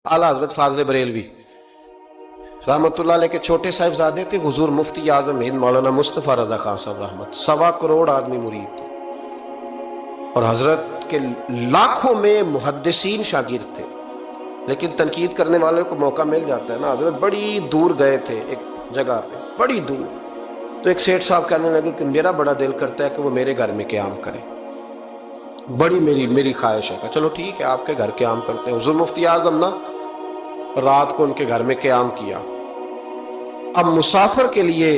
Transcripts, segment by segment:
आला हजरत फाजल बरेलवी रहमतुल्लाह अलैह के छोटे साहिबजादे थे। हुजूर मुफ्ती आजम हिंद मौलाना मुस्तफ़ा रज़ा खान साहब रहमत, 1.25 करोड़ आदमी मुरीद थे और हजरत के लाखों में मुहद्दिसीन शागिर्द थे। लेकिन तनकीद करने वालों को मौका मिल जाता है ना। हजरत बड़ी दूर गए थे एक जगह पे, बड़ी दूर। तो एक सेठ साहब कहने लगे कि मेरा बड़ा दिल करता है कि वो मेरे घर में क़याम करे, बड़ी मेरी ख्वाहिश है। चलो ठीक है, आपके घर क़याम करते हैं। हुजूर मुफ्ती आजम ना रात को उनके घर में क़याम किया। अब मुसाफिर के लिए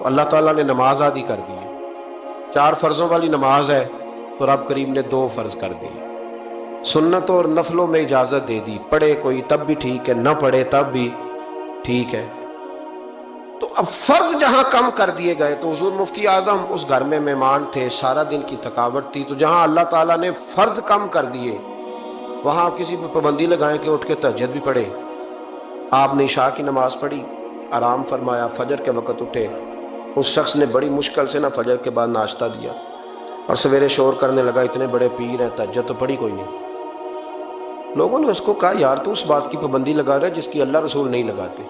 अल्लाह ताला ने नमाज आदि कर दी है। 4 फर्जों वाली नमाज है तो रब करीम ने 2 फर्ज कर दिए। सुन्नत और नफलों में इजाजत दे दी, पढ़े कोई तब भी ठीक है, न पढ़े तब भी ठीक है। तो अब फर्ज जहां कम कर दिए गए तो हुजूर मुफ्ती आजम उस घर में मेहमान थे, सारा दिन की थकावट थी। तो जहां अल्लाह ताला ने फर्ज कम कर दिए वहां किसी पर पाबंदी लगाएं कि उठ के तहज्जुद भी पढ़े। आपने इशा की नमाज पढ़ी, आराम फरमाया, फजर के वक़्त उठे। उस शख्स ने बड़ी मुश्किल से ना फजर के बाद नाश्ता दिया और सवेरे शोर करने लगा, इतने बड़े पीर हैं, तहज्जुद तो पढ़ी कोई नहीं। लोगों ने उसको कहा, यार तू उस बात की पाबंदी लगा रहा है जिसकी अल्लाह रसूल नहीं लगाते।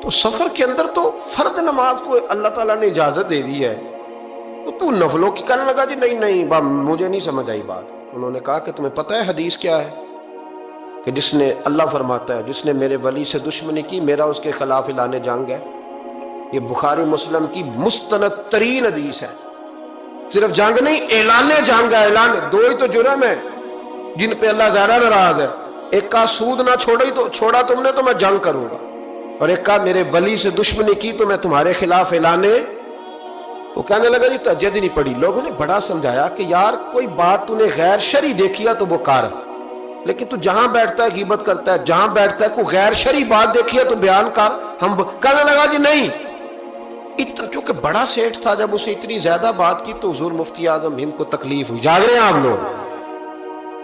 तो सफर के अंदर तो फर्द नमाज को अल्लाह ताला ने इजाजत दे दी है, तो तू नफलों की कहने लगा जी नहीं मुझे नहीं समझ आई बात। उन्होंने कहा कि तुम्हें पता है हदीस क्या है कि जिसने, अल्लाह फरमाता है, जिसने मेरे वली से दुश्मनी की मेरा उसके खिलाफ ऐलान जंग है। ये बुखारी मुस्लिम की मुस्तनद तरीन हदीस है। सिर्फ जंग नहीं, ऐलान जंग है। ऐलान 2 ही तो जुर्म है जिन पे अल्लाह ज्यादा नाराज है। एक का सूद ना छोड़ा तुमने तो मैं जंग करूंगा, और एक का मेरे वली से दुश्मनी की तो मैं तुम्हारे खिलाफ ऐलाने। वो कहने लगा जी तहज्जुद ही नहीं पढ़ी। लोगों ने बड़ा समझाया कि यार कोई बात तूने गैर शरी देखी है तो वो कर, लेकिन तू जहां बैठता है गीबत करता है, जहां बैठता है कोई गैर शरी बात देखी है तो बयान कर। हम कहने लगा जी नहीं। इतना चूंकि बड़ा सेठ था, जब उसे इतनी ज्यादा बात की तो हुजूर मुफ्ती आजम हिंद को तकलीफ हुई। जाग रहे हैं आप लोग?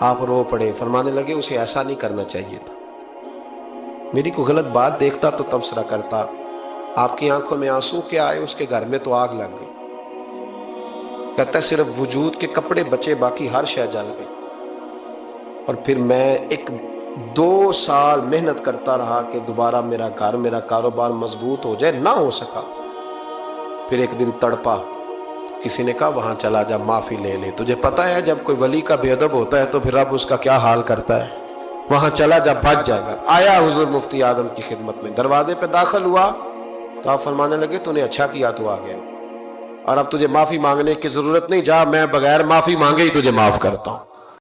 आप रो पड़े, फरमाने लगे उसे ऐसा नहीं करना चाहिए था। मेरी कोई गलत बात देखता तो तबसरा करता। आपकी आंखों में आंसू क्या आए, उसके घर में तो आग लग गई। कहता है सिर्फ वजूद के कपड़े बचे, बाकी हर शय जल गई। और फिर मैं 2 साल मेहनत करता रहा कि दोबारा मेरा घर, मेरा कारोबार मजबूत हो जाए, ना हो सका। फिर एक दिन तड़पा, किसी ने कहा वहां चला जा, माफी ले ले। तुझे पता है जब कोई वली का बेअदब होता है तो फिर रब उसका क्या हाल करता है। वहां चला जा, बच जाएगा। आया हुजूर मुफ्ती आजम की खिदमत में, दरवाजे पे दाखिल हुआ तो आप फरमाने लगे तूने अच्छा किया, तू आ गया और अब तुझे माफी मांगने की जरूरत नहीं, जा मैं बगैर माफी मांगे ही तुझे माफ करता हूं।